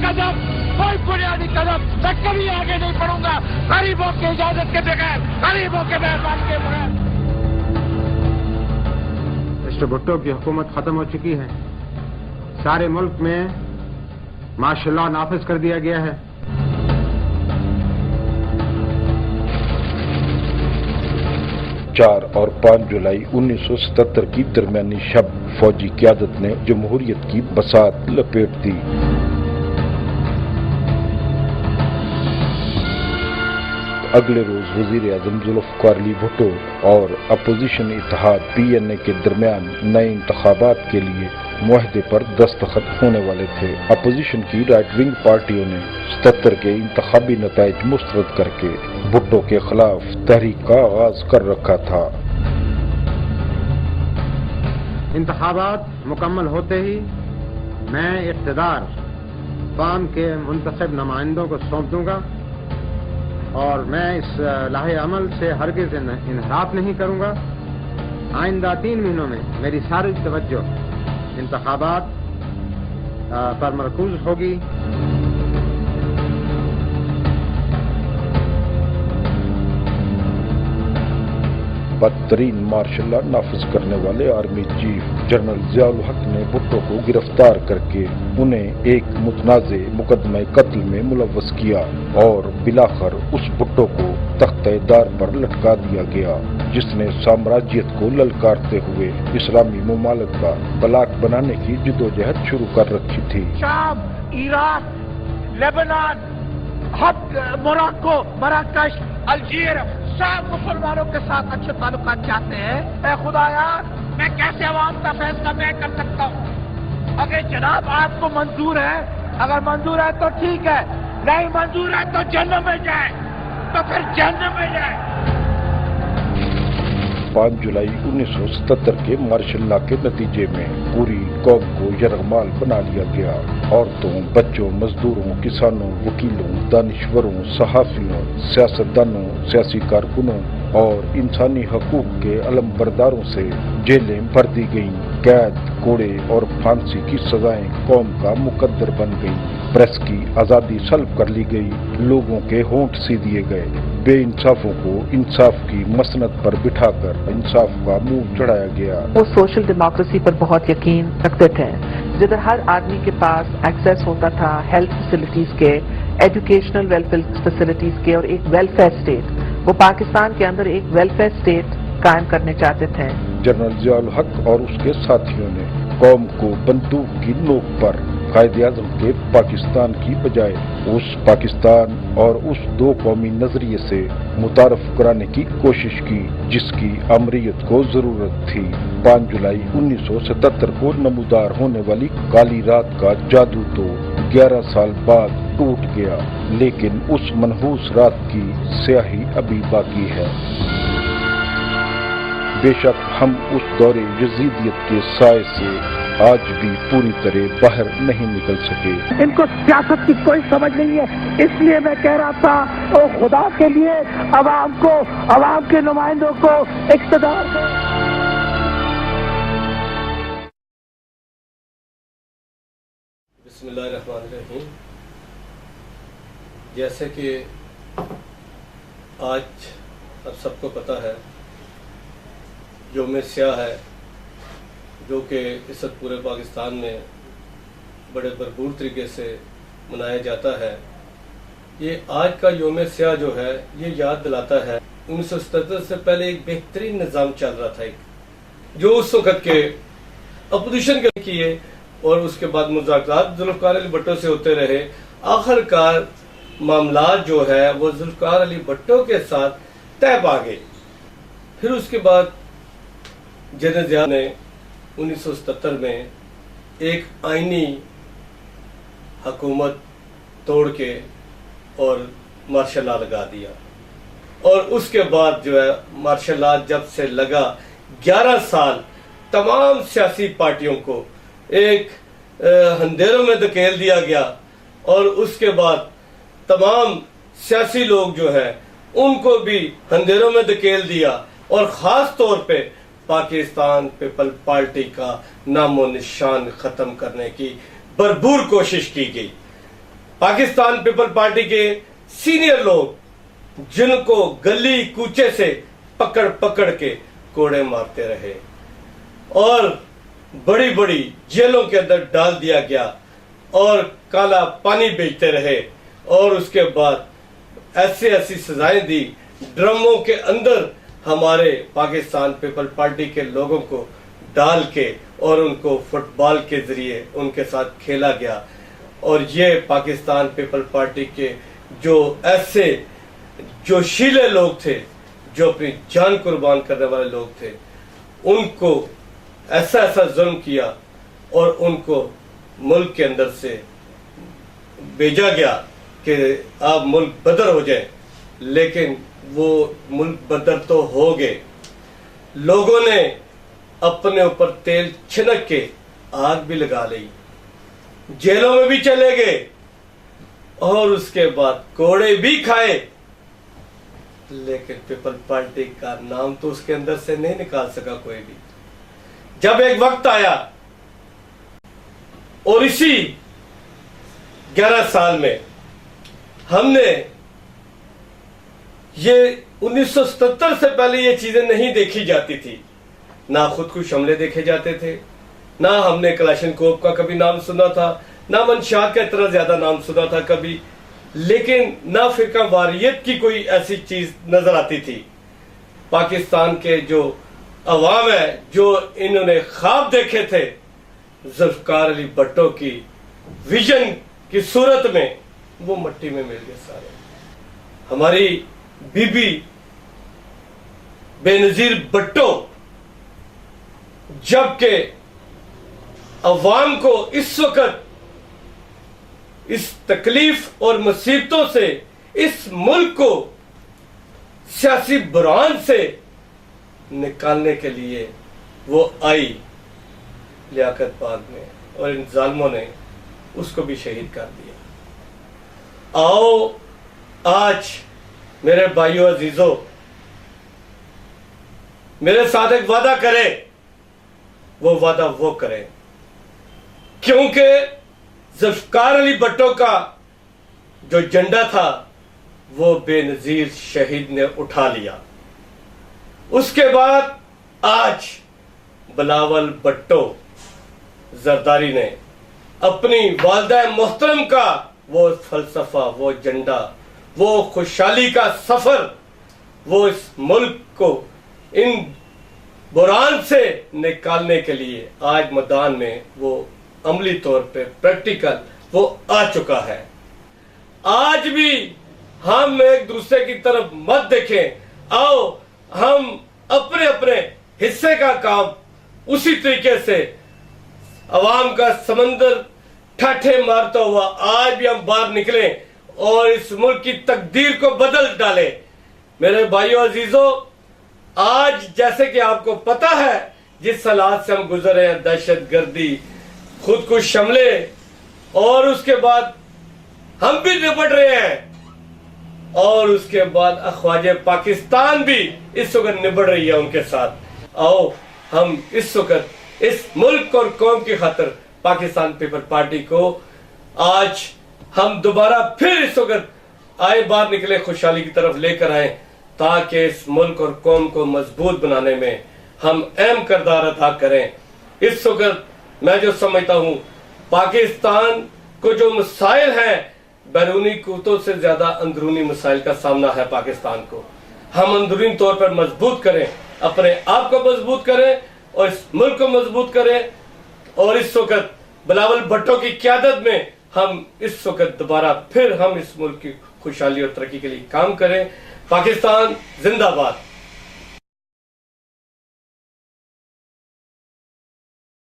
कदम, कोई बुनियादी कदम मैं कभी आगे नहीं बढ़ूंगा गरीबों की इजाजत के बगैर, गरीबों के मेहरबानी के बगैर। मिस्टर भुट्टो की हुकूमत खत्म हो चुकी है। सारे मुल्क में मार्शल लॉ नाफिज कर दिया गया है। 4 और 5 जुलाई 1977 की दरमियानी शब फौजी क़यादत ने जमहूरियत की बसात लपेट दी। अगले रोज वजीर आजम जुल्फ़िकार अली भुट्टो और अपोजिशन इत्तेहाद PNA के दरमियान नए इंतखाबात के लिए मुआहदे पर दस्तखत होने वाले थे। अपोजिशन की राइट विंग पार्टियों ने 77 के इंतखाबी नताइज मुस्तरद करके भुट्टो के खिलाफ तहरीक का आगाज कर रखा था। इंतखाबात मुकम्मल होते ही मैं इक़्तिदार कौम के मुंतखब नुमाइंदों को सौंप दूंगा और मैं इस लाहे अमल से हरगिज़ इनहराफ नहीं करूंगा। आइंदा 3 महीनों में मेरी सारी तवज्जो इंतखाबात पर मरकूज होगी। बदतरीन मार्शल लॉ नाफिज करने वाले आर्मी चीफ जनरल ज़ियाउल हक ने भुट्टो को गिरफ्तार करके उन्हें एक मुतनाज़े मुकदमे कत्ल में मुलव्वस किया और बिलाखिर उस भुट्टो को तख्ते-ए-दार पर लटका दिया गया, जिसने साम्राज्यत को ललकारते हुए इस्लामी मुमालिक का तलाक बनाने की जिदोजहद शुरू कर रखी थी। शाम, इराक, लेबनान, मोरक्को, मराकश, अल्जीर सब मुसलमानों के साथ अच्छे ताल्लुकात चाहते हैं। ऐ खुदाया, मैं कैसे अवाम का फैसला मैं कर सकता हूँ? अगर जनाब आपको मंजूर है, अगर मंजूर है तो ठीक है, नहीं मंजूर है तो जन्नत में जाए, तो फिर जन्नत में जाए। 5 जुलाई 1977 के मार्शल लॉ के नतीजे में पूरी कौम को यरगमाल बना लिया गया। औरतों, बच्चों, मजदूरों, किसानों, वकीलों, दानिश्वरों, सहाफियों, सियासतदानों, सियासी कारकुनों और इंसानी हकूक के अलमबरदारों से जेलें भर दी गईं। कैद, कोड़े और फांसी की सजाएं कौम का मुकद्दर बन गई। प्रेस की आज़ादी सल्ब कर ली गई। लोगों के होंठ सी दिए गए। बेइंसाफों को इंसाफ की मसनद पर बिठाकर इंसाफ का मुंह चढ़ाया गया। वो सोशल डेमोक्रेसी पर बहुत यकीन रखते थे, जिधर हर आदमी के पास एक्सेस होता था हेल्थ फैसिलिटीज के, एजुकेशनल वेलफेयर फैसिलिटीज के और एक वेलफेयर स्टेट। वो पाकिस्तान के अंदर एक वेलफेयर स्टेट कायम करने चाहते थे। जनरल ज़ियाउल हक और उसके साथियों ने कौम को बंदूक की नोक पर कायद-ए-आज़म के पाकिस्तान की बजाय उस पाकिस्तान और उस दो कौमी नजरिए से मुतारफ कराने की कोशिश की जिसकी अमरीयत को जरूरत थी। 5 जुलाई 1977 को नमूदार होने वाली काली रात का जादू तो 11 साल बाद टूट गया, लेकिन उस मनहूस रात की स्याही अभी बाकी है। बेशक हम उस दौरे यजीदियत के साए से आज भी पूरी तरह बाहर नहीं निकल सके। इनको सियासत की कोई समझ नहीं है, इसलिए मैं कह रहा था ओ खुदा के लिए अवाम को, अवाम के नुमाइंदों को इक़्तिदार दो। बिस्मिल्लाहिर्रहमानिर्रहीम। जैसे कि आज अब सबको पता है, यौम स्याह है, जो कि इस वक्त पूरे पाकिस्तान में बड़े भरपूर तरीके से मनाया जाता है। ये आज का यौम स्याह जो है, ये याद दिलाता है 1977 से पहले एक बेहतरीन निज़ाम चल रहा था, जो उस वक्त के अपोजिशन के किए और उसके बाद मुज़ाकरात जुल्फ़िकार अली भुट्टो से होते रहे। आखिरकार मामला जो है वो जुल्फ़िकार अली भुट्टो के साथ तय पा गए। फिर उसके बाद जनरल ज़िया ने 1977 में एक आईनी हुकूमत तोड़ के और मार्शल लॉ लगा दिया, और उसके बाद जो है मार्शल लॉ जब से लगा 11 साल तमाम सियासी पार्टियों को एक अंधेरों में धकेल दिया गया, और उसके बाद तमाम सियासी लोग जो है उनको भी अंधेरों में धकेल दिया, और ख़ास तौर पे पाकिस्तान पीपल पार्टी का नामो निशान ख़त्म करने की भरपूर कोशिश की गई। पाकिस्तान पीपल पार्टी के सीनियर लोग जिनको गली कूचे से पकड़ पकड़ के कोड़े मारते रहे और बड़ी बड़ी जेलों के अंदर डाल दिया गया और काला पानी बेचते रहे और उसके बाद ऐसी ऐसी सजाएं दी, ड्रमों के अंदर हमारे पाकिस्तान पीपल पार्टी के लोगों को डाल के और उनको फुटबॉल के जरिए उनके साथ खेला गया। और ये पाकिस्तान पीपल पार्टी के जो ऐसे जोशीले लोग थे, जो अपनी जान कुर्बान करने वाले लोग थे, उनको ऐसा ऐसा जुल्म किया और उनको मुल्क के अंदर से भेजा गया कि आप मुल्क बदर हो जाए। लेकिन वो मुल्क बदर तो हो गए, लोगों ने अपने ऊपर तेल छिनक के आग भी लगा ली, जेलों में भी चले गए और उसके बाद कोड़े भी खाए, लेकिन पीपल पार्टी का नाम तो उसके अंदर से नहीं निकाल सका कोई भी। जब एक वक्त आया और इसी 11 साल में हमने ये 1977 से पहले ये चीजें नहीं देखी जाती थी, ना खुदकुश हमले देखे जाते थे, ना हमने कलाशनकोव का कभी नाम सुना था, ना मंशात का इतना ज्यादा नाम सुना था कभी, लेकिन ना फिरका वारियत की कोई ऐसी चीज नजर आती थी। पाकिस्तान के जो अवाम है, जो इन्होंने ख्वाब देखे थे जुल्फकार अली भट्टो की विजन की सूरत में, वो मट्टी में मिल गए सारे। हमारी बीबी बेनजीर भट्टो जबकि अवाम को इस वक्त इस तकलीफ और मुसीबतों से, इस मुल्क को सियासी बुरान से निकालने के लिए वो आई लियाकत बाग में, और इन जालिमों ने उसको भी शहीद कर दिया। आओ आज मेरे भाइयों अजीजों, मेरे साथ एक वादा करें, वो वादा वो करें, क्योंकि जुल्फकार अली भट्टो का जो झंडा था वो बेनजीर शहीद ने उठा लिया। उसके बाद आज बिलावल भट्टो जरदारी ने अपनी वालिदा मोहतरम का वो फलसफा, वो झंडा, वो खुशहाली का सफर, वो इस मुल्क को इन बुरान से निकालने के लिए आज मैदान में वो अमली तौर पे प्रैक्टिकल वो आ चुका है। आज भी हम एक दूसरे की तरफ मत देखें, आओ हम अपने अपने हिस्से का काम उसी तरीके से अवाम का समंदर ठाठे मारता हुआ आज भी हम बाहर निकलें और इस मुल्क की तकदीर को बदल डालें। मेरे भाइयों अजीजों, आज जैसे कि आपको पता है जिस हालात से हम गुजर रहे हैं, दहशत गर्दी, खुदकुश हमले, और उसके बाद हम भी निपट रहे हैं, और उसके बाद अखवाजे पाकिस्तान भी इस वक्त निपट रही है उनके साथ। आओ हम इस वक्त इस मुल्क और कौम की खातिर पाकिस्तान पीपल पार्टी को आज हम दोबारा फिर इस वक्त आए बाहर निकले, खुशहाली की तरफ लेकर आए, ताकि इस मुल्क और कौम को मजबूत बनाने में हम अहम किरदार अदा करें। इस वक्त मैं जो समझता हूं, पाकिस्तान को जो मसाइल हैं, बैरूनी कुव्वतों से ज्यादा अंदरूनी मसाइल का सामना है पाकिस्तान को। हम अंदरूनी तौर पर मजबूत करें, अपने आप को मजबूत करें और इस मुल्क को मजबूत करें, और इस वक्त बिलावल भट्टो की क़यादत में हम इस वक्त दोबारा फिर हम इस मुल्क की खुशहाली और तरक्की के लिए काम करें। पाकिस्तान जिंदाबाद।